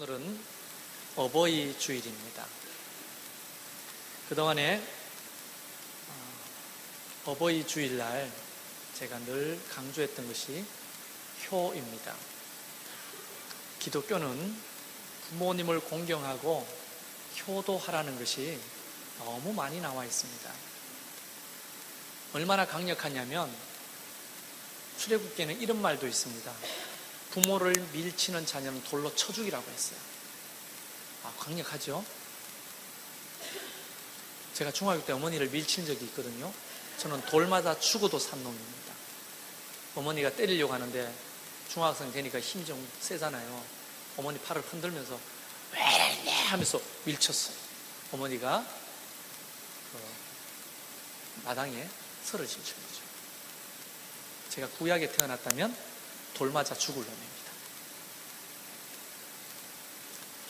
오늘은 어버이 주일입니다. 그동안에 어버이 주일날 제가 늘 강조했던 것이 효입니다. 기독교는 부모님을 공경하고 효도하라는 것이 너무 많이 나와 있습니다. 얼마나 강력하냐면 출애굽기에는 이런 말도 있습니다. 부모를 밀치는 자녀는 돌로 쳐 죽이라고 했어요. 강력하죠? 제가 중학교 때 어머니를 밀친 적이 있거든요. 저는 돌마다 죽어도 산 놈입니다. 어머니가 때리려고 하는데 중학생 되니까 힘이 좀 세잖아요. 어머니 팔을 흔들면서 왜 이래 하면서 밀쳤어요. 어머니가 마당에 쓰러지신 거죠. 제가 구약에 태어났다면 돌 맞아 죽을 놈입니다.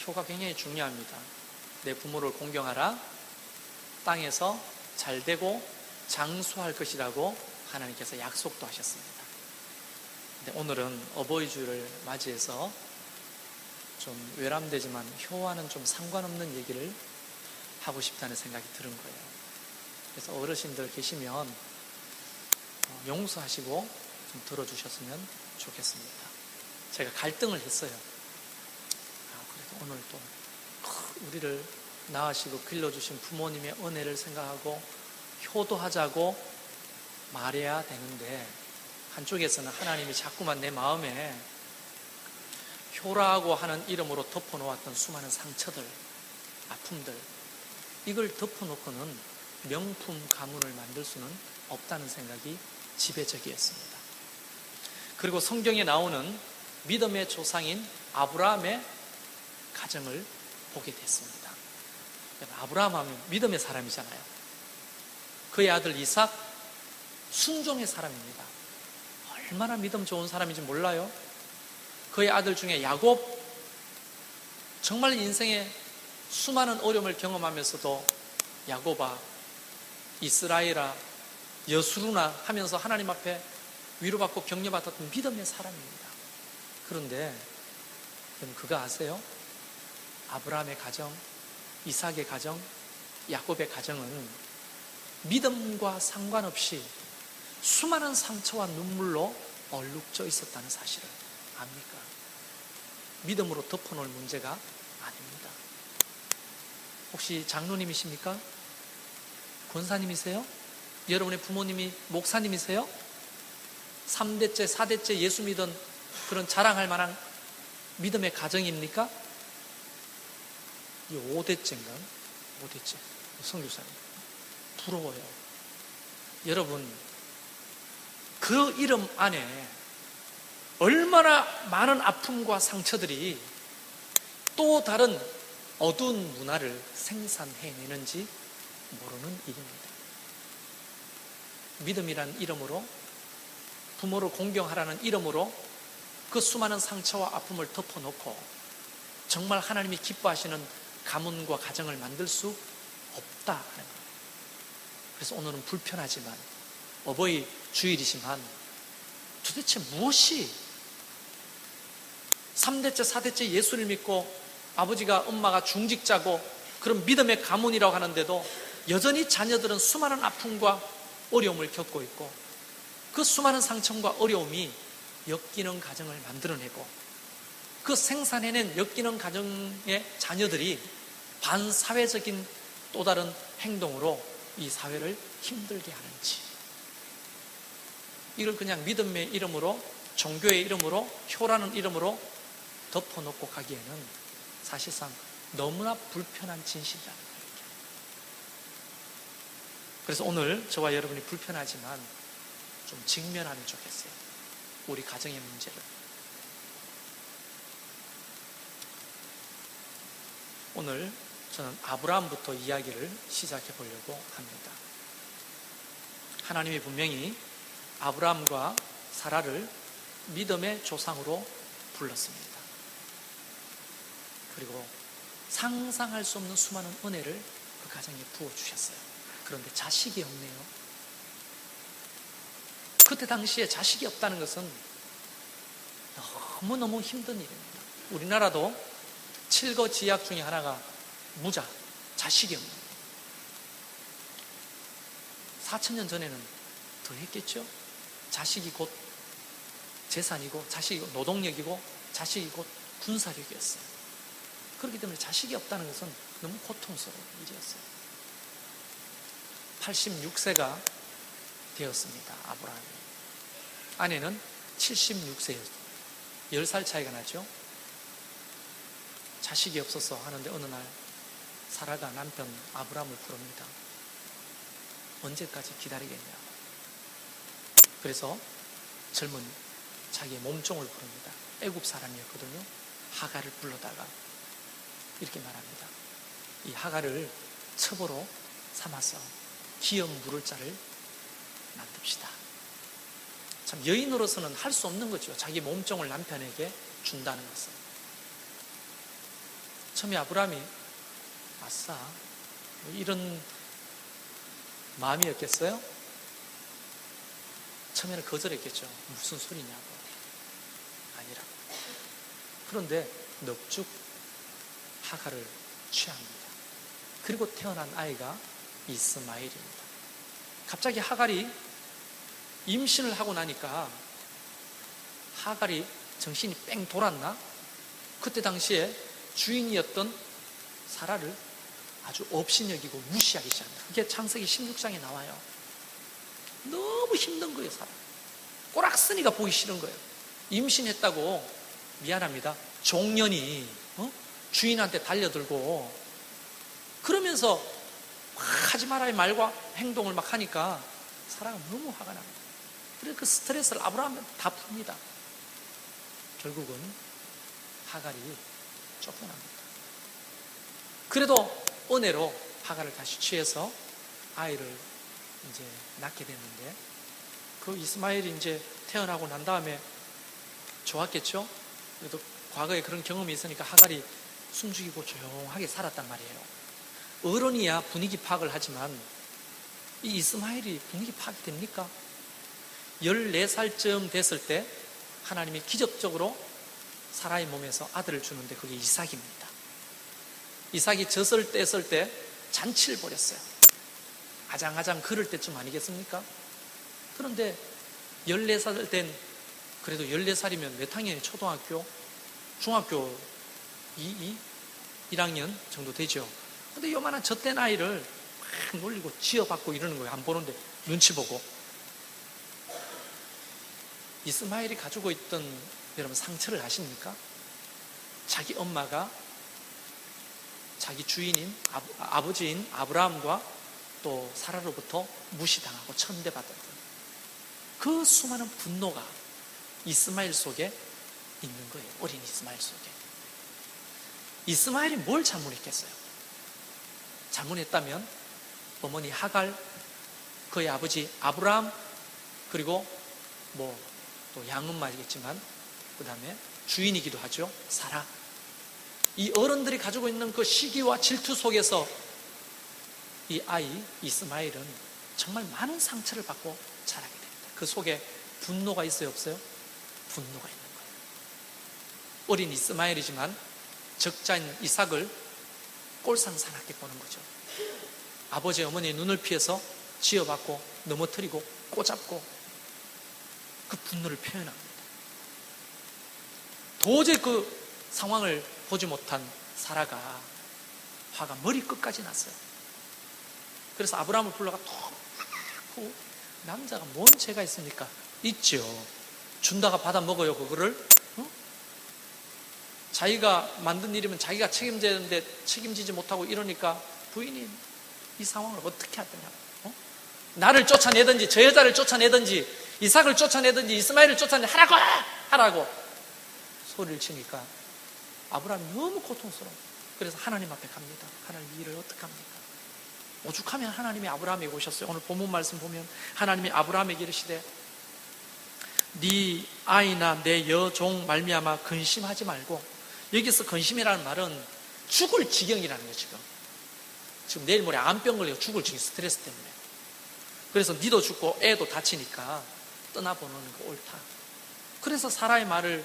효가 굉장히 중요합니다. 내 부모를 공경하라. 땅에서 잘되고 장수할 것이라고 하나님께서 약속도 하셨습니다. 근데 오늘은 어버이 주일을 맞이해서 좀 외람되지만 효와는 좀 상관없는 얘기를 하고 싶다는 생각이 드는 거예요. 그래서 어르신들 계시면 용서하시고 좀 들어주셨으면 좋겠습니다. 제가 갈등을 했어요. 그래서 오늘 또 우리를 낳으시고 길러주신 부모님의 은혜를 생각하고 효도하자고 말해야 되는데, 한쪽에서는 하나님이 자꾸만 내 마음에 효라고 하는 이름으로 덮어놓았던 수많은 상처들, 아픔들, 이걸 덮어놓고는 명품 가문을 만들 수는 없다는 생각이 지배적이었습니다. 그리고 성경에 나오는 믿음의 조상인 아브라함의 가정을 보게 됐습니다. 아브라함 하면 믿음의 사람이잖아요. 그의 아들 이삭, 순종의 사람입니다. 얼마나 믿음 좋은 사람인지 몰라요? 그의 아들 중에 야곱, 정말 인생에 수많은 어려움을 경험하면서도 야곱아, 이스라엘아, 여수루나 하면서 하나님 앞에 위로받고 격려받았던 믿음의 사람입니다. 그런데 여러분 그거 아세요? 아브라함의 가정, 이삭의 가정, 야곱의 가정은 믿음과 상관없이 수많은 상처와 눈물로 얼룩져 있었다는 사실을 압니까? 믿음으로 덮어놓을 문제가 아닙니다. 혹시 장로님이십니까? 권사님이세요? 여러분의 부모님이 목사님이세요? 3대째, 4대째 예수 믿은 그런 자랑할 만한 믿음의 가정입니까? 이 5대째인가? 5대째. 선교사님. 부러워요. 여러분, 그 이름 안에 얼마나 많은 아픔과 상처들이 또 다른 어두운 문화를 생산해내는지 모르는 일입니다. 믿음이라는 이름으로, 부모를 공경하라는 이름으로 그 수많은 상처와 아픔을 덮어놓고 정말 하나님이 기뻐하시는 가문과 가정을 만들 수 없다 하는 거예요. 그래서 오늘은 불편하지만, 어버이 주일이지만 도대체 무엇이 3대째 4대째 예수를 믿고 아버지가 엄마가 중직자고 그런 믿음의 가문이라고 하는데도 여전히 자녀들은 수많은 아픔과 어려움을 겪고 있고, 그 수많은 상처와 어려움이 엮이는 가정을 만들어내고, 그 생산해낸 엮이는 가정의 자녀들이 반사회적인 또 다른 행동으로 이 사회를 힘들게 하는지, 이걸 그냥 믿음의 이름으로, 종교의 이름으로, 효라는 이름으로 덮어놓고 가기에는 사실상 너무나 불편한 진실이라는 거예요. 그래서 오늘 저와 여러분이 불편하지만 좀 직면하면 좋겠어요. 우리 가정의 문제를. 오늘 저는 아브라함부터 이야기를 시작해 보려고 합니다. 하나님이 분명히 아브라함과 사라를 믿음의 조상으로 불렀습니다. 그리고 상상할 수 없는 수많은 은혜를 그 가정에 부어주셨어요. 그런데 자식이 없네요. 그때 당시에 자식이 없다는 것은 너무너무 힘든 일입니다. 우리나라도 칠거지약 중에 하나가 무자, 자식이 없는 거예요. 4,000년 전에는 더 했겠죠. 자식이 곧 재산이고, 자식이 노동력이고, 자식이 곧 군사력이었어요. 그렇기 때문에 자식이 없다는 것은 너무 고통스러운 일이었어요. 86세가 되었습니다. 아브라함이. 아내는 76세였어요. 10살 차이가 나죠. 자식이 없어서 하는데 어느 날 사라가 남편 아브라함을 부릅니다. 언제까지 기다리겠냐고. 그래서 젊은 자기의 몸종을 부릅니다. 애굽 사람이었거든요. 하갈을 불러다가 이렇게 말합니다. 이 하갈을 첩으로 삼아서 기업 물을 자를 만듭시다. 참 여인으로서는 할 수 없는 거죠. 자기 몸종을 남편에게 준다는 것은. 처음에 아브라함이 아싸 뭐 이런 마음이었겠어요? 처음에는 거절했겠죠. 무슨 소리냐고. 아니라고. 그런데 넉죽 하갈을 취합니다. 그리고 태어난 아이가 이스마엘입니다. 갑자기 하갈이 임신을 하고 나니까 하갈이 정신이 뺑 돌았나? 그때 당시에 주인이었던 사라를 아주 업신여기고 무시하기 시작합니다. 그게 창세기 16장에 나와요. 너무 힘든 거예요, 사라. 꼬락서니가 보기 싫은 거예요. 임신했다고 미안합니다. 종년이 주인한테 달려들고 그러면서 막 하지 말아야 말과 행동을 막 하니까 사라가 너무 화가 납니다. 그래서 그 스트레스를 아브라함한테 다 풉니다. 결국은 하갈이 쫓겨납니다. 그래도 은혜로 하갈을 다시 취해서 아이를 이제 낳게 됐는데 그 이스마엘이 이제 태어나고 난 다음에 좋았겠죠? 그래도 과거에 그런 경험이 있으니까 하갈이 숨죽이고 조용하게 살았단 말이에요. 어른이야 분위기 파악을 하지만 이 이스마엘이 분위기 파악이 됩니까? 14살쯤 됐을 때 하나님이 기적적으로 사라의 몸에서 아들을 주는데 그게 이삭입니다. 이삭이 젖을 뗐을 때 잔치를 벌였어요. 아장아장 그럴 때쯤 아니겠습니까? 그런데 14살 된, 그래도 14살이면 몇 학년이 초등학교? 중학교 1학년 정도 되죠. 근데 요만한 젖된 아이를 막 놀리고 지어받고 이러는 거예요. 안 보는데 눈치 보고. 이스마엘이 가지고 있던 여러분 상처를 아십니까? 자기 엄마가 자기 주인인 아버지인 아브라함과 또 사라로부터 무시당하고 천대받았던 그 수많은 분노가 이스마엘 속에 있는 거예요. 어린 이스마엘 속에. 이스마엘이 뭘 잘못했겠어요? 잘못했다면 어머니 하갈, 그의 아버지 아브라함, 그리고 뭐 또 양엄마이겠지만 그 다음에 주인이기도 하죠. 사라. 이 어른들이 가지고 있는 그 시기와 질투 속에서 이 아이 이스마엘은 정말 많은 상처를 받고 자라게 됩니다. 그 속에 분노가 있어요, 없어요? 분노가 있는 거예요. 어린 이스마엘이지만 적자인 이삭을 꼴상사납게 보는 거죠. 아버지 어머니의 눈을 피해서 지어받고 넘어뜨리고 꼬잡고 그 분노를 표현합니다. 도저히 그 상황을 보지 못한 사라가 화가 머리 끝까지 났어요. 그래서 아브라함을 불러가 또 남자가 뭔 죄가 있습니까? 있죠. 준다가 받아 먹어요, 그거를. 자기가 만든 일이면 자기가 책임져야 되는데 책임지지 못하고 이러니까 부인이 이 상황을 어떻게 하더냐고. 나를 쫓아내든지 저 여자를 쫓아내든지 이삭을 쫓아내든지 이스마엘을 쫓아내든지 하라고 소리를 치니까 아브라함이 너무 고통스러워. 그래서 하나님 앞에 갑니다. 하나님 이 일을 어떻게 합니까? 오죽하면 하나님이 아브라함에게 오셨어요. 오늘 본문 말씀 보면 하나님이 아브라함에게 이르시되 네 아이나 내 여종 말미암아 근심하지 말고, 여기서 근심이라는 말은 죽을 지경이라는 거예요. 지금 내일 모레 암병 걸려 죽을 지경, 스트레스 때문에. 그래서 니도 죽고 애도 다치니까 떠나보는 거 옳다. 그래서 사라의 말을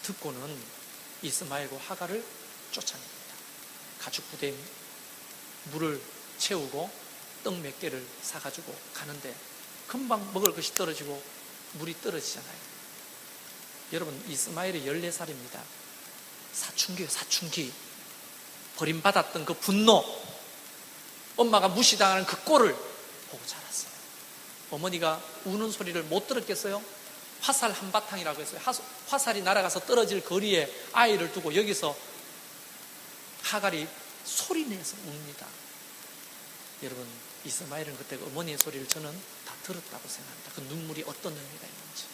듣고는 이스마엘과 하갈을 쫓아냅니다. 가죽 부대에 물을 채우고 떡 몇 개를 사가지고 가는데 금방 먹을 것이 떨어지고 물이 떨어지잖아요. 여러분, 이스마엘이 14살입니다. 사춘기예요, 사춘기. 버림받았던 그 분노, 엄마가 무시당하는 그 꼴을 보고 자랐어요. 어머니가 우는 소리를 못 들었겠어요? 화살 한바탕이라고 했어요. 화살이 날아가서 떨어질 거리에 아이를 두고 여기서 하갈이 소리내서 웁니다. 여러분, 이스마엘은 그때 어머니의 소리를 저는 다 들었다고 생각합니다. 그 눈물이 어떤 의미가 있는지.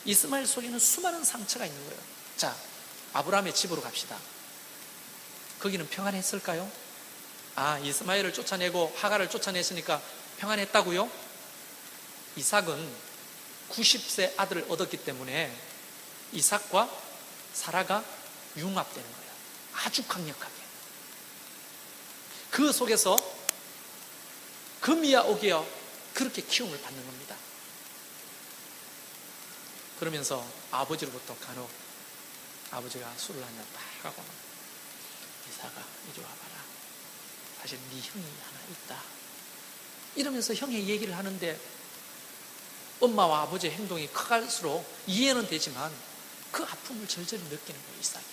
이스마엘 속에는 수많은 상처가 있는 거예요. 자, 아브라함의 집으로 갑시다. 거기는 평안했을까요? 이스마엘을 쫓아내고 하갈을 쫓아냈으니까 평안했다고요? 이삭은 90세 아들을 얻었기 때문에 이삭과 사라가 융합되는 거예요. 아주 강력하게. 그 속에서 금이야 오기야 그렇게 키움을 받는 겁니다. 그러면서 아버지로부터 간혹 아버지가 술을 한잔 딱 하고 이삭아 이리 와봐라. 사실 네 형이 하나 있다. 이러면서 형의 얘기를 하는데 엄마와 아버지의 행동이 커갈수록 이해는 되지만 그 아픔을 절절히 느끼는 거예요, 이삭이.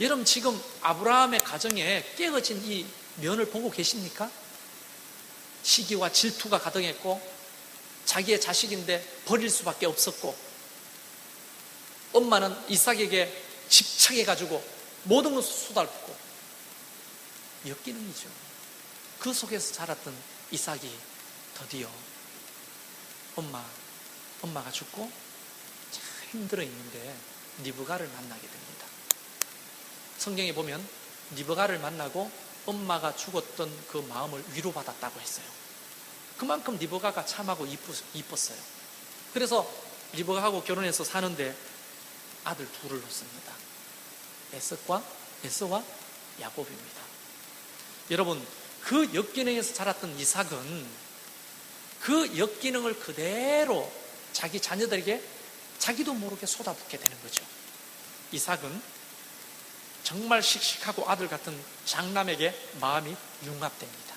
여러분, 지금 아브라함의 가정에 깨어진 이 면을 보고 계십니까? 시기와 질투가 가득했고 자기의 자식인데 버릴 수밖에 없었고 엄마는 이삭에게 집착해가지고 모든 것을 쏟아붓고 역기능이죠. 그 속에서 자랐던 이삭이 드디어 엄마가 죽고 참 힘들어 있는데 리브가를 만나게 됩니다. 성경에 보면 리브가를 만나고 엄마가 죽었던 그 마음을 위로받았다고 했어요. 그만큼 리브가가 참하고 이뻤어요. 그래서 리브가하고 결혼해서 사는데 아들 둘을 낳습니다. 에서와 야곱입니다. 여러분, 그 역기능에서 자랐던 이삭은 그 역기능을 그대로 자기 자녀들에게 자기도 모르게 쏟아붓게 되는 거죠. 이삭은 정말 씩씩하고 아들 같은 장남에게 마음이 융합됩니다.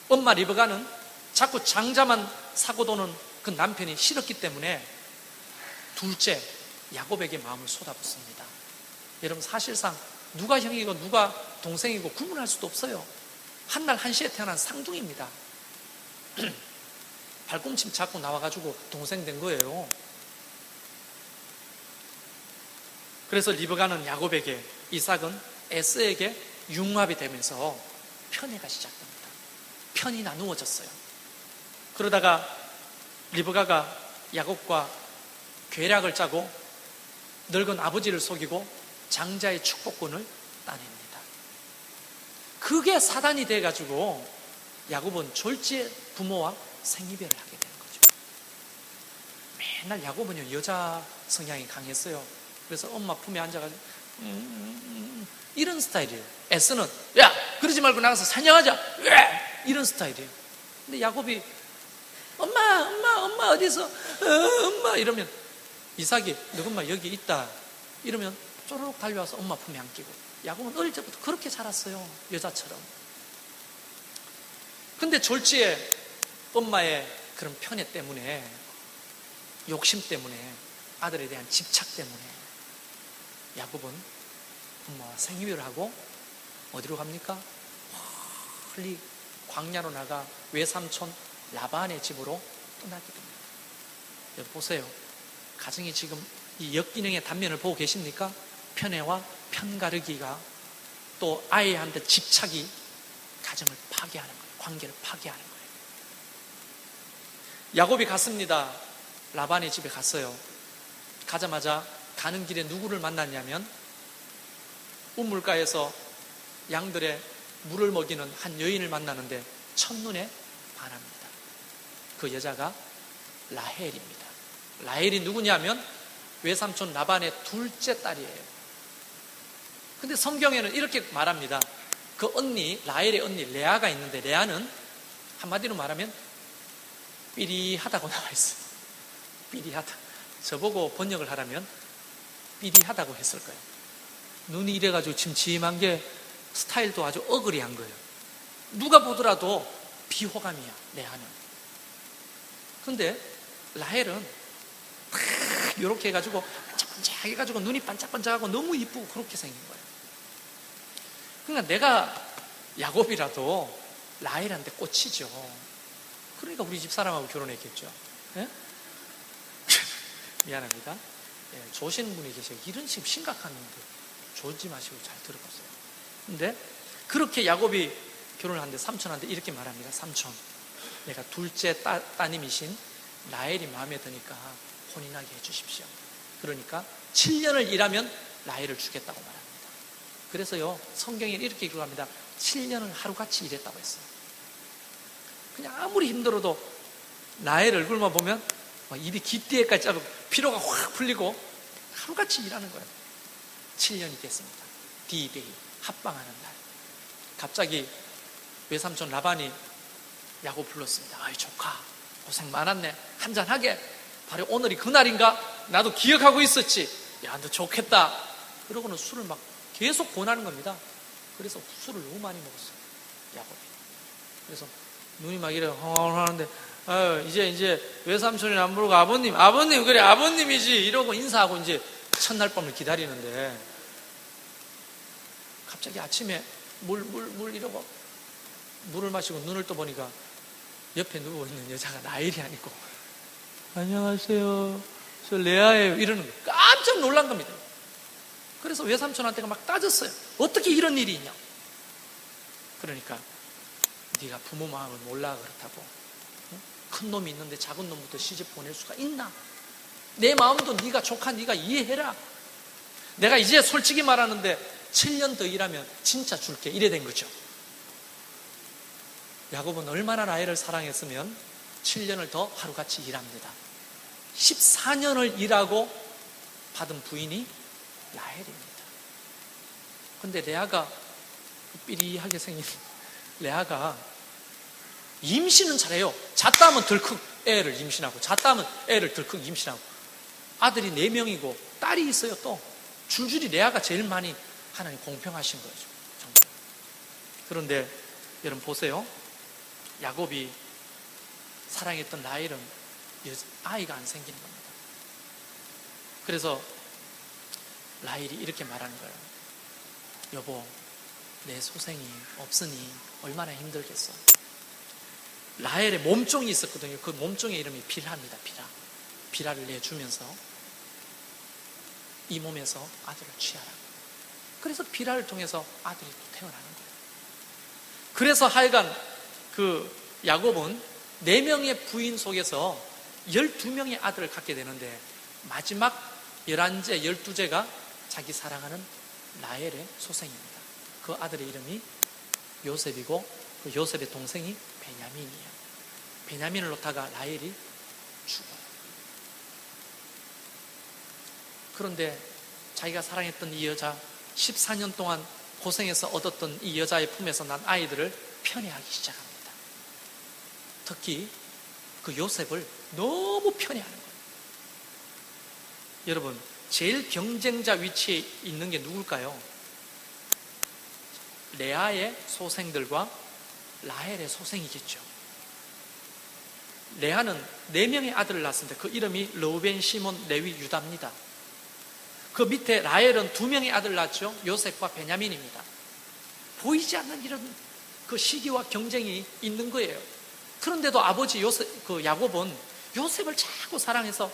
엄마 리브가는 자꾸 장자만 사고 도는 그 남편이 싫었기 때문에 둘째 야곱에게 마음을 쏟아붓습니다. 여러분, 사실상 누가 형이고 누가 동생이고 구분할 수도 없어요. 한날 한시에 태어난 쌍둥이입니다. 발꿈치 잡고 나와가지고 동생 된 거예요. 그래서 리브가는 야곱에게, 이삭은 에서에게 융합이 되면서 편애가 시작됩니다. 편이 나누어졌어요. 그러다가 리브가가 야곱과 계략을 짜고 늙은 아버지를 속이고 장자의 축복권을 따냅니다. 그게 사단이 돼가지고 야곱은 졸지에 부모와 생이별을 하게 되는 거죠. 맨날 야곱은요 여자 성향이 강했어요. 그래서 엄마 품에 앉아가지고 이런 스타일이에요. 에서는 야 그러지 말고 나가서 사냥하자 이런 스타일이에요. 근데 야곱이 엄마 어디서 엄마 이러면 이삭이 너엄마 여기 있다 이러면 쪼르륵 달려와서 엄마 품에 안기고. 야곱은 어릴 때부터 그렇게 자랐어요. 여자처럼. 근데 졸지에 엄마의 그런 편애 때문에, 욕심 때문에, 아들에 대한 집착 때문에 야곱은 엄마와 생이별을 하고 어디로 갑니까? 멀리 광야로 나가 외삼촌 라반의 집으로 떠나게 됩니다. 여러분 보세요. 가정이 지금 이 역기능의 단면을 보고 계십니까? 편애와 편가르기가 또 아이한테 집착이 가정을 파괴하는 거예요. 관계를 파괴하는 거예요. 야곱이 갔습니다. 라반의 집에 갔어요. 가자마자 가는 길에 누구를 만났냐면 우물가에서 양들의 물을 먹이는 한 여인을 만나는데 첫눈에 반합니다. 그 여자가 라헬입니다. 라헬이 누구냐면 외삼촌 라반의 둘째 딸이에요. 근데 성경에는 이렇게 말합니다. 그 언니, 라헬의 언니 레아가 있는데 레아는 한마디로 말하면 삐리하다고 나와 있어요. 삐리하다. 저보고 번역을 하라면 삐리하다고 했을 거예요. 눈이 이래가지고 침침한 게 스타일도 아주 어그리한 거예요. 누가 보더라도 비호감이야, 레아는. 근데 라헬은 탁 이렇게 해가지고 반짝반짝 해가지고 눈이 반짝반짝하고 너무 이쁘고 그렇게 생긴 거예요. 그러니까 내가 야곱이라도 라헬한테 꽂히죠. 그러니까 우리 집 사람하고 결혼했겠죠. 예? 미안합니다. 예, 좋으시는 분이 계세요. 이런 식으로 심각한 분들 조지 마시고 잘 들어보세요. 근데 그렇게 야곱이 결혼을 하는데 삼촌한테 이렇게 말합니다. 삼촌, 내가 둘째 따님이신 라헬이 마음에 드니까 혼인하게 해주십시오. 그러니까 7년을 일하면 라헬을 주겠다고 말합니다. 그래서요, 성경에 이렇게 기록합니다. 7년을 하루같이 일했다고 했어요. 그냥 아무리 힘들어도 라헬 얼굴만 보면 입이 깃뒤에까지 자르고 피로가 확 풀리고 하루같이 일하는 거예요. 7년이 됐습니다. D-Day, 합방하는 날. 갑자기 외삼촌 라반이 야곱 불렀습니다. 아이 조카, 고생 많았네. 한잔하게. 바로 오늘이 그날인가? 나도 기억하고 있었지. 야, 너 좋겠다. 그러고는 술을 막 계속 권하는 겁니다. 그래서 술을 너무 많이 먹었어요, 야곱이. 그래서 눈이 막 이래 하는데 이제 외삼촌이 안 부르고 아버님 그래 아버님이지 이러고 인사하고 이제 첫날 밤을 기다리는데 갑자기 아침에 물 이러고 물을 마시고 눈을 떠보니까 옆에 누워있는 여자가 라헬이 아니고 안녕하세요, 저 레아예요 이러는 거예요. 깜짝 놀란 겁니다. 그래서 외삼촌한테가 막 따졌어요. 어떻게 이런 일이 있냐. 그러니까 네가 부모 마음을 몰라 그렇다고. 큰 놈이 있는데 작은 놈부터 시집 보낼 수가 있나? 내 마음도 네가 조카 네가 이해해라. 내가 이제 솔직히 말하는데 7년 더 일하면 진짜 줄게. 이래 된 거죠. 야곱은 얼마나 라헬을 사랑했으면 7년을 더 하루같이 일합니다. 14년을 일하고 받은 부인이 라헬입니다. 근데 레아가 삐리하게 생긴 레아가 임신은 잘해요. 잤다 하면 덜컥 애를 임신하고 잤다 하면 애를 덜컥 임신하고 아들이 4명이고 딸이 있어요. 또 줄줄이 레아가 제일 많이 하나님 공평하신 거죠. 정말. 그런데 여러분 보세요. 야곱이 사랑했던 라헬은 아이가 안 생기는 겁니다. 그래서 라헬이 이렇게 말하는 거예요. 여보, 내 소생이 없으니 얼마나 힘들겠어. 라헬의 몸종이 있었거든요. 그 몸종의 이름이 빌하입니다. 빌하를 내주면서 이 몸에서 아들을 취하라. 그래서 빌하를 통해서 아들이 또 태어나는 거예요. 그래서 하여간 그 야곱은 4명의 부인 속에서 12명의 아들을 갖게 되는데 마지막 11째, 12째가 자기 사랑하는 라헬의 소생입니다. 그 아들의 이름이 요셉이고 그 요셉의 동생이 베냐민이에요. 베냐민을 놓다가 라헬이 죽어요. 그런데 자기가 사랑했던 이 여자 14년 동안 고생해서 얻었던 이 여자의 품에서 난 아이들을 편애하기 시작합니다. 특히 그 요셉을 너무 편애하는 거예요. 여러분, 제일 경쟁자 위치에 있는 게 누굴까요? 레아의 소생들과 라헬의 소생이겠죠. 레아는 4명의 아들을 낳았습니다. 그 이름이 르우벤, 시몬, 레위, 유다입니다. 그 밑에 라헬은 2명의 아들을 낳았죠. 요셉과 베냐민입니다. 보이지 않는 이런 그 시기와 경쟁이 있는 거예요. 그런데도 아버지 그 야곱은 요셉을 자꾸 사랑해서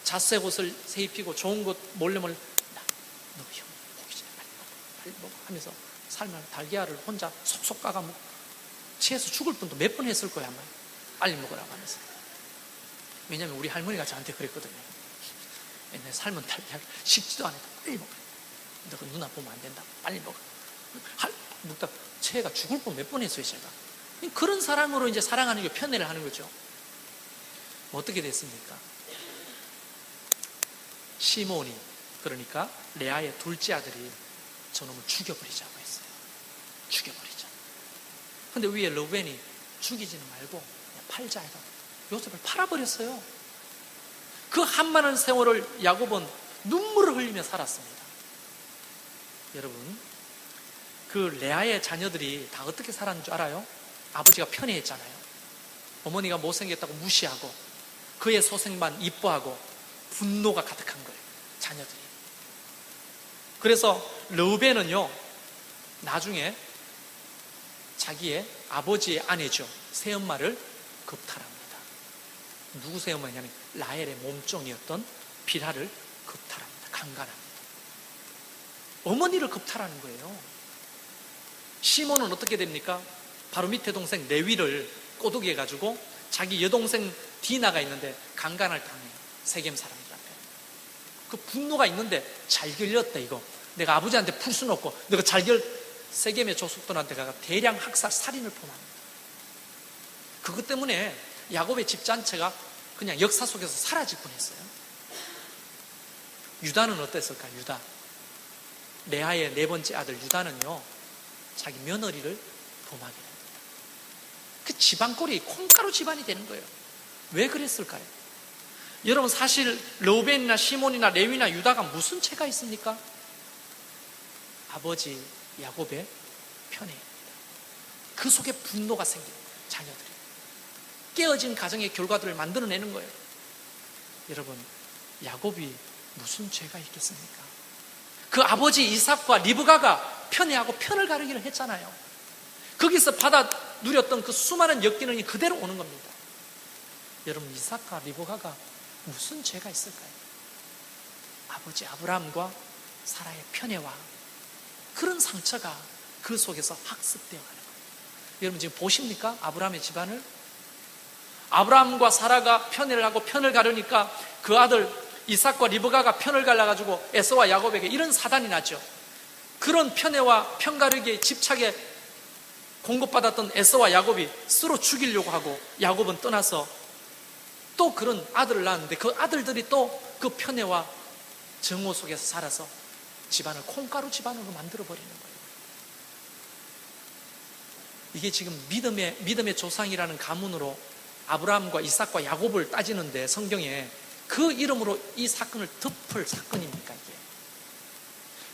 잣새 옷을 새 입히고 좋은 것 몰래 너 형 보기 전에 빨리 먹어 하면서 삶을 달걀을 혼자 속속 까가 먹고 취해서 죽을 뻔도 몇 번 했을 거야 아마. 빨리 먹으라고 하면서. 왜냐하면 우리 할머니가 저한테 그랬거든요. 옛날에 삶은 달걀 식지도 않아도 빨리 먹어. 너그 누나 보면 안 된다. 빨리 먹어. 먹다 체가 죽을 뻔 몇 번 했어요 제가. 그런 사랑으로 이제 사랑하는 게 편애를 하는 거죠. 어떻게 됐습니까? 시몬이, 그러니까 레아의 둘째 아들이 저놈을 죽여버리자고 했어요. 죽여버리자. 근데 위에 르우벤이 죽이지는 말고 팔자 해서 요셉을 팔아버렸어요. 그 한많은 세월을 야곱은 눈물을 흘리며 살았습니다. 여러분, 그 레아의 자녀들이 다 어떻게 살았는 줄 알아요? 아버지가 편애했잖아요. 어머니가 못생겼다고 무시하고 그의 소생만 이뻐하고 분노가 가득한 거예요, 자녀들이. 그래서 르우벤은요, 나중에 자기의 아버지의 아내죠, 새엄마를 겁탈합니다. 누구 새엄마냐면 라헬의 몸종이었던 빌하를 겁탈합니다. 강간합니다. 어머니를 겁탈하는 거예요. 시몬은 어떻게 됩니까? 바로 밑에 동생 레위를 꼬드겨 가지고 자기 여동생 디나가 있는데 강간을 당해요, 세겜 사람들한테. 그 분노가 있는데 잘 걸렸다, 이거 내가 아버지한테 풀 수는 없고 내가 세겜의 조숙들한테 가서 대량 학살, 살인을 범합니다. 그것 때문에 야곱의 집 전체가 그냥 역사 속에서 사라질 뻔했어요. 유다는 어땠을까? 유다, 레아의 네 번째 아들 유다는요, 자기 며느리를 범하게 됩니다. 그 집안꼴이 콩가루 집안이 되는 거예요. 왜 그랬을까요? 여러분, 사실 르우벤이나 시몬이나 레위나 유다가 무슨 죄가 있습니까? 아버지 야곱의 편애입니다. 그 속에 분노가 생깁니다. 자녀들이 깨어진 가정의 결과들을 만들어내는 거예요. 여러분, 야곱이 무슨 죄가 있겠습니까? 그 아버지 이삭과 리브가가 편애하고 편을 가르기를 했잖아요. 거기서 받아 누렸던 그 수많은 역기능이 그대로 오는 겁니다. 여러분, 이삭과 리브가가 무슨 죄가 있을까요? 아버지 아브라함과 사라의 편애와 그런 상처가 그 속에서 학습되어 가는 거예요. 여러분, 지금 보십니까? 아브라함의 집안을. 아브라함과 사라가 편애를 하고 편을 가르니까 그 아들 이삭과 리브가가 편을 갈라가지고 에서와 야곱에게 이런 사단이 났죠. 그런 편애와 편가르기에 집착에 공급받았던 에서와 야곱이 서로 죽이려고 하고, 야곱은 떠나서 또 그런 아들을 낳았는데 그 아들들이 또 그 편애와 정오 속에서 살아서 집안을 콩가루 집안으로 만들어버리는 거예요. 이게 지금 믿음의 조상이라는 가문으로 아브라함과 이삭과 야곱을 따지는데, 성경에 그 이름으로 이 사건을 덮을 사건입니까? 이게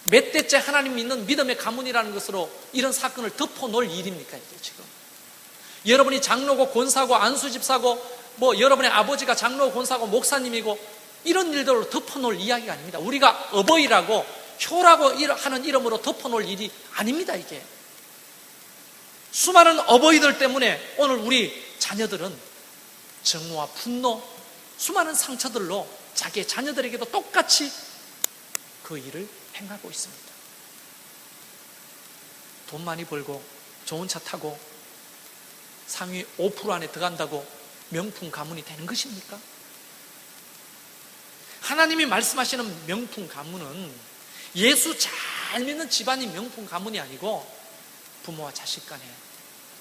몇 대째 하나님 믿는 믿음의 가문이라는 것으로 이런 사건을 덮어놓을 일입니까? 이게 지금 여러분이 장로고 권사고 안수집사고 여러분의 아버지가 장로고 권사고 목사님이고 이런 일들로 덮어놓을 이야기가 아닙니다. 우리가 어버이라고 효라고 하는 이름으로 덮어놓을 일이 아닙니다. 이게 수많은 어버이들 때문에 오늘 우리 자녀들은 정오와 분노, 수많은 상처들로 자기의 자녀들에게도 똑같이 그 일을 행하고 있습니다. 돈 많이 벌고 좋은 차 타고 상위 5% 안에 들어간다고 명품 가문이 되는 것입니까? 하나님이 말씀하시는 명품 가문은 예수 잘 믿는 집안이 명품 가문이 아니고 부모와 자식 간의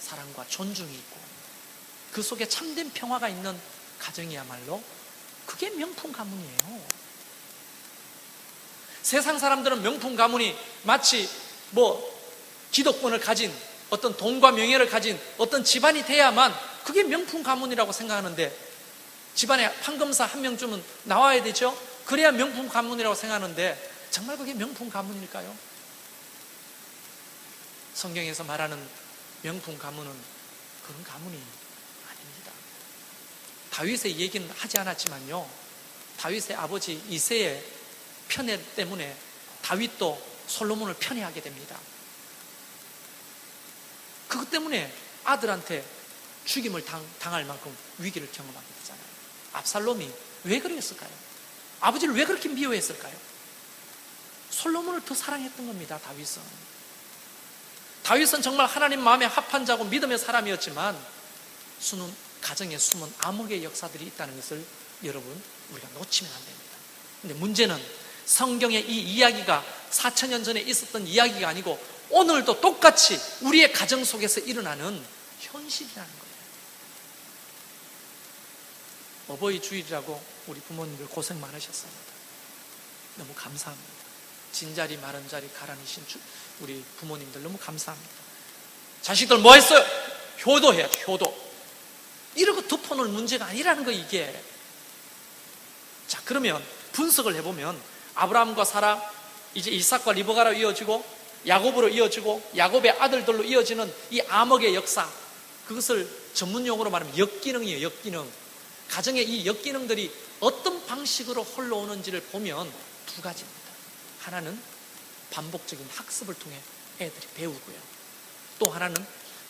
사랑과 존중이 있고 그 속에 참된 평화가 있는 가정이야말로 그게 명품 가문이에요. 세상 사람들은 명품 가문이 마치 기득권을 가진 어떤 돈과 명예를 가진 어떤 집안이 돼야만 그게 명품 가문이라고 생각하는데, 집안에 판검사 한 명쯤은 나와야 되죠. 그래야 명품 가문이라고 생각하는데 정말 그게 명품 가문일까요? 성경에서 말하는 명품 가문은 그런 가문이 아닙니다. 다윗의 얘기는 하지 않았지만요, 다윗의 아버지 이새의 편애 때문에 다윗도 솔로몬을 편애하게 됩니다. 그것 때문에 아들한테 죽임을 당할 만큼 위기를 경험하게 되잖아요. 압살롬이 왜 그랬을까요? 아버지를 왜 그렇게 미워했을까요? 솔로몬을 더 사랑했던 겁니다. 다윗은 정말 하나님 마음에 합한 자고 믿음의 사람이었지만 가정에 숨은 암흑의 역사들이 있다는 것을 여러분, 우리가 놓치면 안 됩니다. 근데 문제는 성경의 이 이야기가 4,000년 전에 있었던 이야기가 아니고 오늘도 똑같이 우리의 가정 속에서 일어나는 현실이라는 거예요. 어버이 주일이라고 우리 부모님들 고생 많으셨습니다. 너무 감사합니다. 진자리 마른 자리 가라니신 우리 부모님들 너무 감사합니다. 자식들 뭐 했어요? 효도해야죠. 효도. 이러고 덮어놓을 문제가 아니라는 거예요, 이게. 자, 그러면 분석을 해보면 아브라함과 사라, 이제 이삭과 리브가로 이어지고 야곱으로 이어지고 야곱의 아들들로 이어지는 이 암흑의 역사, 그것을 전문용어로 말하면 역기능이에요. 역기능. 가정의 이 역기능들이 어떤 방식으로 흘러오는지를 보면 두 가지입니다. 하나는 반복적인 학습을 통해 애들이 배우고요. 또 하나는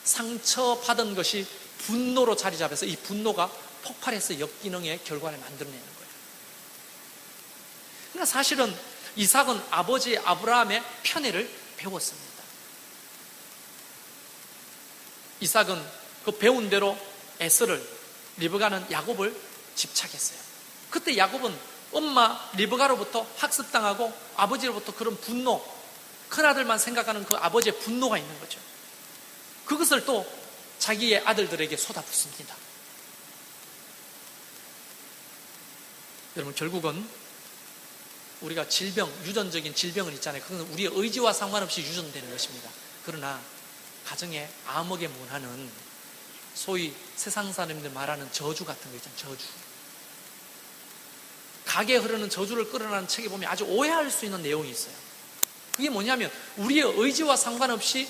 상처받은 것이 분노로 자리 잡아서 이 분노가 폭발해서 역기능의 결과를 만들어내는 거예요. 그러니까 사실은 이삭은 아버지 아브라함의 편애를 배웠습니다. 이삭은 그 배운 대로 에서를, 리브가는 야곱을 집착했어요. 그때 야곱은 엄마 리브가로부터 학습당하고 아버지로부터 그런 분노, 큰아들만 생각하는 그 아버지의 분노가 있는 거죠. 그것을 또 자기의 아들들에게 쏟아붓습니다. 여러분, 결국은 우리가 질병, 유전적인 질병은 있잖아요. 그건 우리의 의지와 상관없이 유전되는 것입니다. 그러나 가정의 암흑의 문화는 소위 세상 사람들 말하는 저주 같은 거 있잖아요. 저주. 가게에 흐르는 저주를 끌어내는 책에 보면 아주 오해할 수 있는 내용이 있어요. 그게 뭐냐면 우리의 의지와 상관없이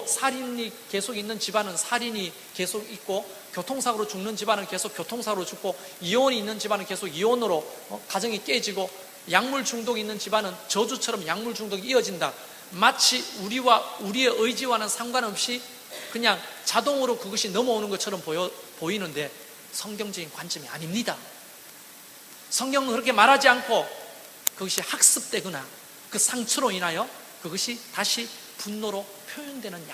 살인이 계속 있는 집안은 살인이 계속 있고, 교통사고로 죽는 집안은 계속 교통사고로 죽고, 이혼이 있는 집안은 계속 이혼으로 가정이 깨지고, 약물 중독이 있는 집안은 저주처럼 약물 중독이 이어진다. 마치 우리의 의지와는 상관없이 그냥 자동으로 그것이 넘어오는 것처럼 보이는데 성경적인 관점이 아닙니다. 성경은 그렇게 말하지 않고 그것이 학습되거나 그 상처로 인하여 그것이 다시 분노로 표현되는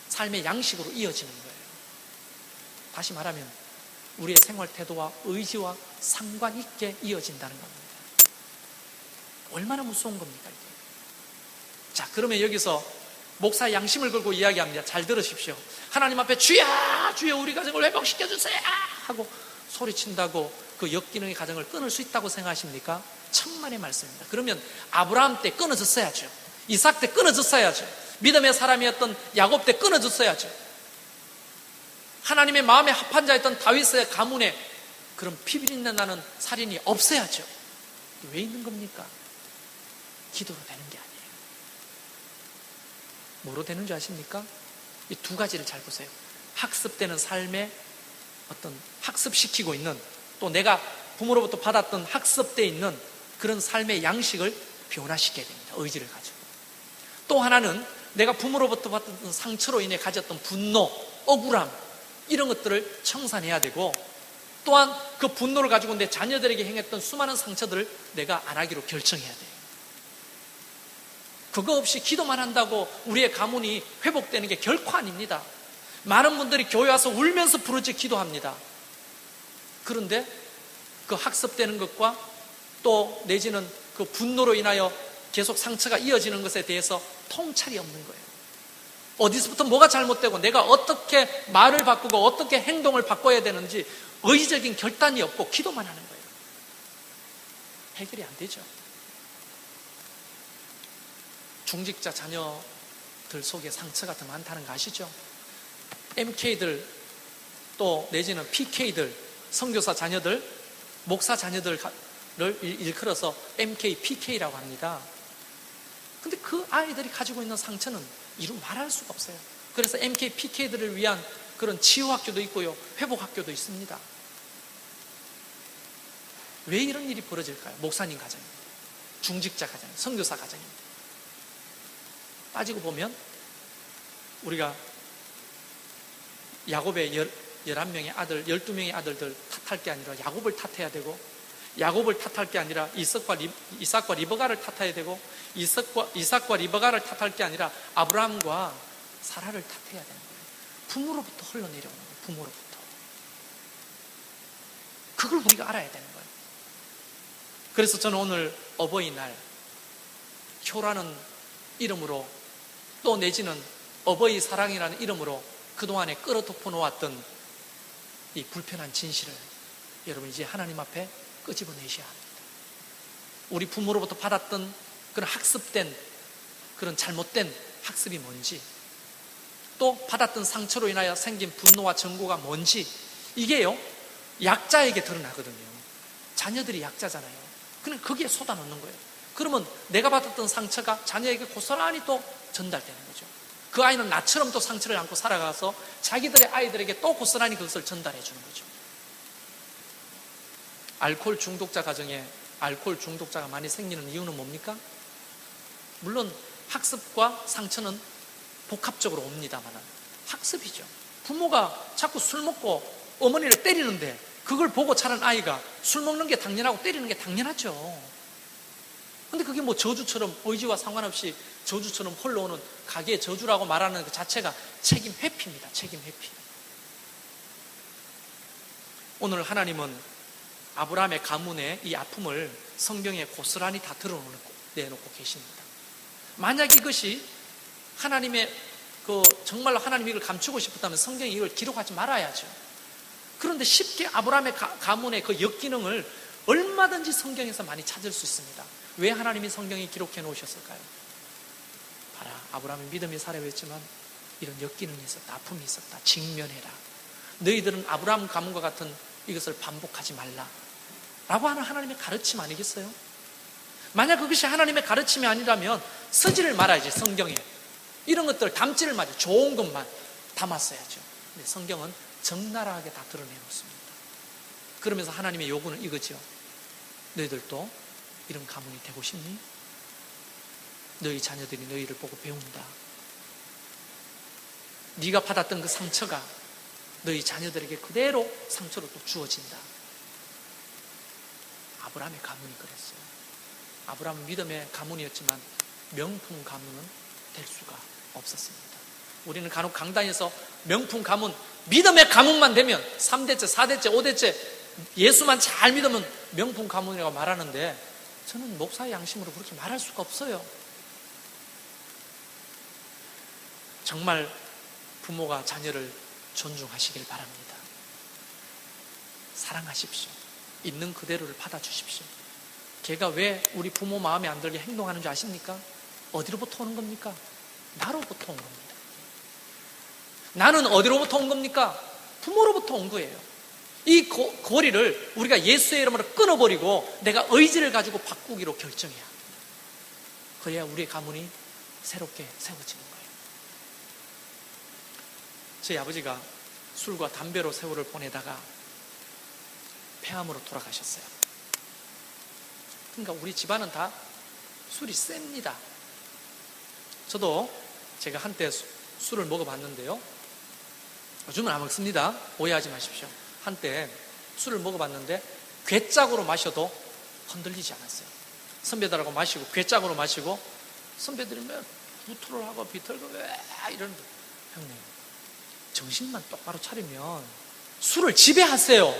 삶의 양식으로 이어지는 거예요. 다시 말하면 우리의 생활 태도와 의지와 상관 있게 이어진다는 겁니다. 얼마나 무서운 겁니까 이게? 자, 그러면 여기서 목사 양심을 걸고 이야기합니다. 잘 들으십시오. 하나님 앞에 주야 주여 우리 가정을 회복시켜주세요 하고 소리친다고 그 역기능의 가정을 끊을 수 있다고 생각하십니까? 천만의 말씀입니다. 그러면 아브라함 때 끊어졌어야죠. 이삭 때 끊어졌어야죠. 믿음의 사람이었던 야곱 때 끊어졌어야죠. 하나님의 마음에 합한 자였던 다윗의 가문에 그런 피비린내 나는 살인이 없어야죠. 왜 있는 겁니까? 기도로 되는 게 아니에요. 뭐로 되는 줄 아십니까? 이 두 가지를 잘 보세요. 학습되는 삶에 어떤 학습시키고 있는, 또 내가 부모로부터 받았던 학습되어 있는 그런 삶의 양식을 변화시켜야 됩니다. 의지를 가지고. 또 하나는 내가 부모로부터 받았던 상처로 인해 가졌던 분노, 억울함, 이런 것들을 청산해야 되고, 또한 그 분노를 가지고 내 자녀들에게 행했던 수많은 상처들을 내가 안 하기로 결정해야 돼요. 그거 없이 기도만 한다고 우리의 가문이 회복되는 게 결코 아닙니다. 많은 분들이 교회 와서 울면서 부르짖 기도합니다. 그런데 그 학습되는 것과 또 내지는 그 분노로 인하여 계속 상처가 이어지는 것에 대해서 통찰이 없는 거예요. 어디서부터 뭐가 잘못되고 내가 어떻게 말을 바꾸고 어떻게 행동을 바꿔야 되는지 의지적인 결단이 없고 기도만 하는 거예요. 해결이 안 되죠. 중직자 자녀들 속에 상처가 더 많다는 거 아시죠? MK들 또 내지는 PK들, 선교사 자녀들, 목사 자녀들을 일컬어서 MK, PK라고 합니다. 근데 그 아이들이 가지고 있는 상처는 이루 말할 수가 없어요. 그래서 MK, PK들을 위한 그런 치유학교도 있고요, 회복학교도 있습니다. 왜 이런 일이 벌어질까요? 목사님 가정입니다. 중직자 가정입니다. 선교사 가정입니다. 따지고 보면 우리가 야곱의 11명의 아들, 12명의 아들들 탓할 게 아니라 야곱을 탓해야 되고, 야곱을 탓할 게 아니라 이삭과 리브가를 탓해야 되고, 이삭과 리브가를 탓할 게 아니라 아브라함과 사라를 탓해야 되는 거예요. 부모로부터 흘러내려오는 거예요. 부모로부터. 그걸 우리가 알아야 되는 거예요. 그래서 저는 오늘 어버이날, 효라는 이름으로 또 내지는 어버이 사랑이라는 이름으로 그동안에 끌어덮어 놓았던 이 불편한 진실을 여러분 이제 하나님 앞에 끄집어내셔야 합니다. 우리 부모로부터 받았던 그런 학습된 그런 잘못된 학습이 뭔지, 또 받았던 상처로 인하여 생긴 분노와 증오가 뭔지, 이게요 약자에게 드러나거든요. 자녀들이 약자잖아요. 그냥 거기에 쏟아놓는 거예요. 그러면 내가 받았던 상처가 자녀에게 고스란히 또 전달되는 거죠. 그 아이는 나처럼 또 상처를 안고 살아가서 자기들의 아이들에게 또 고스란히 그것을 전달해 주는 거죠. 알코올 중독자 가정에 알코올 중독자가 많이 생기는 이유는 뭡니까? 물론 학습과 상처는 복합적으로 옵니다만 학습이죠. 부모가 자꾸 술 먹고 어머니를 때리는데 그걸 보고 자란 아이가 술 먹는 게 당연하고 때리는 게 당연하죠. 근데 그게 뭐 저주처럼 의지와 상관없이 저주처럼 흘러오는 가게의 저주라고 말하는 그 자체가 책임 회피입니다. 책임 회피. 오늘 하나님은 아브라함의 가문의 이 아픔을 성경에 고스란히 다 드러내놓고 계십니다. 만약 이것이 하나님의 정말로 하나님이 이걸 감추고 싶었다면 성경이 이걸 기록하지 말아야죠. 그런데 쉽게 아브라함의 가문의 그 역기능을 얼마든지 성경에서 많이 찾을 수 있습니다. 왜 하나님이 성경에 기록해 놓으셨을까요? 봐라, 아브라함이 믿음의 사례였지만 이런 역기능이 있었다, 아픔이 있었다, 직면해라. 너희들은 아브라함 가문과 같은 이것을 반복하지 말라 라고 하는 하나님의 가르침 아니겠어요? 만약 그것이 하나님의 가르침이 아니라면 쓰지를 말아야지. 성경에 이런 것들 담지를 말아야지. 좋은 것만 담았어야죠. 근데 성경은 적나라하게 다 드러내놓습니다. 그러면서 하나님의 요구는 이거죠. 너희들도 이런 가문이 되고 싶니? 너희 자녀들이 너희를 보고 배운다. 네가 받았던 그 상처가 너희 자녀들에게 그대로 상처로 또 주어진다. 아브라함의 가문이 그랬어요. 아브라함은 믿음의 가문이었지만 명품 가문은 될 수가 없었습니다. 우리는 간혹 강단에서 명품 가문, 믿음의 가문만 되면 3대째, 4대째, 5대째 예수만 잘 믿으면 명품 가문이라고 말하는데 저는 목사의 양심으로 그렇게 말할 수가 없어요. 정말 부모가 자녀를 존중하시길 바랍니다. 사랑하십시오. 있는 그대로를 받아주십시오. 걔가 왜 우리 부모 마음에 안 들게 행동하는 줄 아십니까? 어디로부터 오는 겁니까? 나로부터 온 겁니다. 나는 어디로부터 온 겁니까? 부모로부터 온 거예요. 이 고리를 우리가 예수의 이름으로 끊어버리고 내가 의지를 가지고 바꾸기로 결정해야 합니다. 그래야 우리의 가문이 새롭게 세워지는 거예요. 저희 아버지가 술과 담배로 세월을 보내다가 폐암으로 돌아가셨어요. 그러니까 우리 집안은 다 술이 셉니다. 저도 제가 한때 술을 먹어봤는데요. 요즘은 안 먹습니다. 오해하지 마십시오. 한때 술을 먹어봤는데 괴짝으로 마셔도 흔들리지 않았어요. 선배들하고 마시고 괴짝으로 마시고 선배들이 막 구토를 하고 비틀고 왜 이러는데 형님 정신만 똑바로 차리면 술을 지배하세요.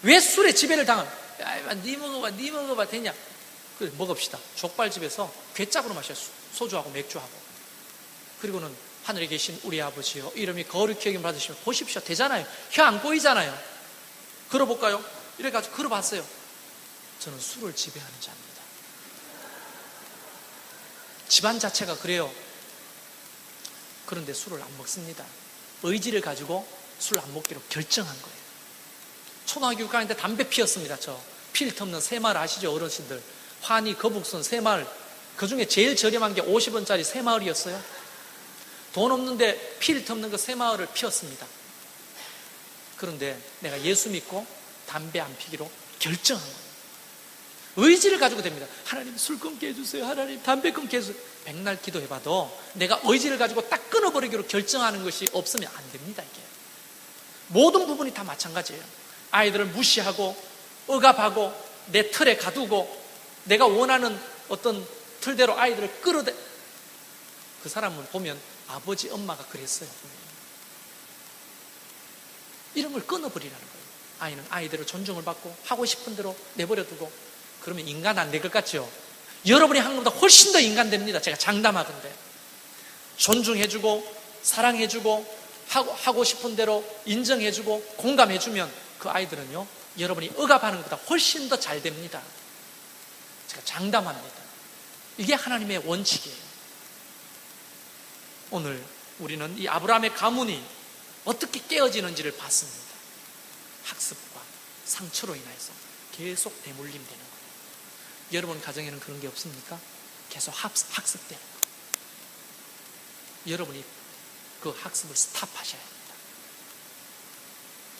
왜 술에 지배를 당하는? 야, 니 먹어봐 되냐? 그래 먹읍시다. 족발집에서 괴짝으로 마셔요. 소주하고 맥주하고. 그리고는 하늘에 계신 우리 아버지요 이름이 거룩히 여김 받으시면 보십시오. 되잖아요. 혀 안 꼬이잖아요. 걸어볼까요? 이래가지고 걸어봤어요. 저는 술을 지배하는 자입니다. 집안 자체가 그래요. 그런데 술을 안 먹습니다. 의지를 가지고 술 안 먹기로 결정한 거예요. 초등학교 6학년 때 담배 피웠습니다. 저 필터 없는 새마을 아시죠? 어르신들. 환희, 거북선, 새마을. 그 중에 제일 저렴한 게 50원짜리 새마을이었어요. 돈 없는데 필터 없는 그 새마을을 피웠습니다. 그런데 내가 예수 믿고 담배 안 피기로 결정한 거예요. 의지를 가지고 됩니다. 하나님 술 끊게 해주세요. 하나님 담배 끊게 해주세요. 백날 기도해봐도 내가 의지를 가지고 딱 끊어버리기로 결정하는 것이 없으면 안 됩니다. 이게 모든 부분이 다 마찬가지예요. 아이들을 무시하고 억압하고 내 틀에 가두고 내가 원하는 어떤 틀대로 아이들을 끌어대 그 사람을 보면 아버지 엄마가 그랬어요. 이런 걸 끊어버리라는 거예요. 아이는 아이대로 존중을 받고 하고 싶은 대로 내버려두고 그러면 인간 안 될 것 같죠? 여러분이 한 것보다 훨씬 더 인간 됩니다. 제가 장담하건대 존중해주고 사랑해주고 하고 싶은 대로 인정해주고 공감해주면 그 아이들은요 여러분이 억압하는 것보다 훨씬 더 잘 됩니다. 제가 장담합니다. 이게 하나님의 원칙이에요. 오늘 우리는 이 아브라함의 가문이 어떻게 깨어지는지를 봤습니다. 학습과 상처로 인해서 계속 대물림되는 거예요. 여러분 가정에는 그런 게 없습니까? 계속 학습되는 거. 여러분이 그 학습을 스탑하셔야 합니다.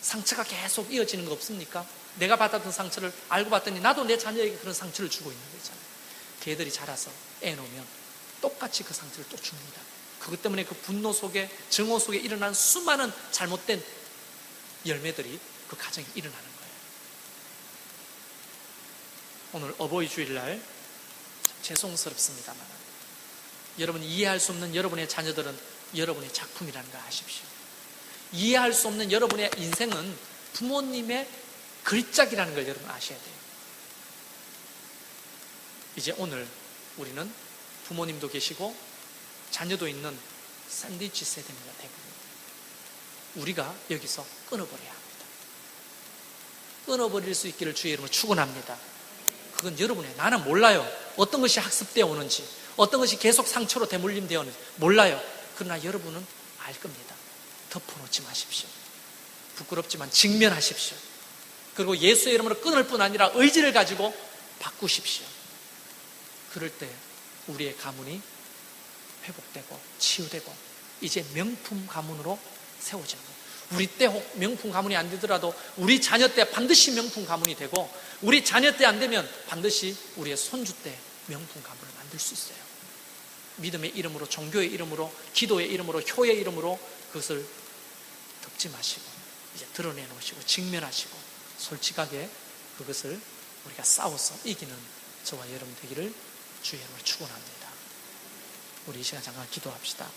상처가 계속 이어지는 거 없습니까? 내가 받았던 상처를 알고 봤더니 나도 내 자녀에게 그런 상처를 주고 있는 거잖아요. 걔들이 자라서 애 놓으면 똑같이 그 상처를 또 줍니다. 그것 때문에 그 분노 속에, 증오 속에 일어난 수많은 잘못된 열매들이 그 가정에 일어나는 거예요. 오늘 어버이 주일날 죄송스럽습니다만 여러분이 이해할 수 없는 여러분의 자녀들은 여러분의 작품이라는 걸 아십시오. 이해할 수 없는 여러분의 인생은 부모님의 글짝이라는 걸 여러분 아셔야 돼요. 이제 오늘 우리는 부모님도 계시고 자녀도 있는 샌드위치 세대입니다. 대부분. 우리가 여기서 끊어버려야 합니다. 끊어버릴 수 있기를 주의 이름으로 축원합니다. 그건 여러분의, 나는 몰라요. 어떤 것이 학습되어 오는지, 어떤 것이 계속 상처로 대물림되어 오는지 몰라요. 그러나 여러분은 알 겁니다. 덮어놓지 마십시오. 부끄럽지만 직면하십시오. 그리고 예수의 이름으로 끊을 뿐 아니라 의지를 가지고 바꾸십시오. 그럴 때 우리의 가문이 회복되고 치유되고 이제 명품 가문으로 세워지는 거예요. 우리 때 명품 가문이 안 되더라도 우리 자녀 때 반드시 명품 가문이 되고, 우리 자녀 때 안 되면 반드시 우리의 손주 때 명품 가문을 만들 수 있어요. 믿음의 이름으로, 종교의 이름으로, 기도의 이름으로, 효의 이름으로 그것을 덮지 마시고 이제 드러내놓으시고 직면하시고 솔직하게 그것을 우리가 싸워서 이기는 저와 여러분 되기를 주의 이름으로 축원합니다. 우리 이 시간 잠깐 기도합시다.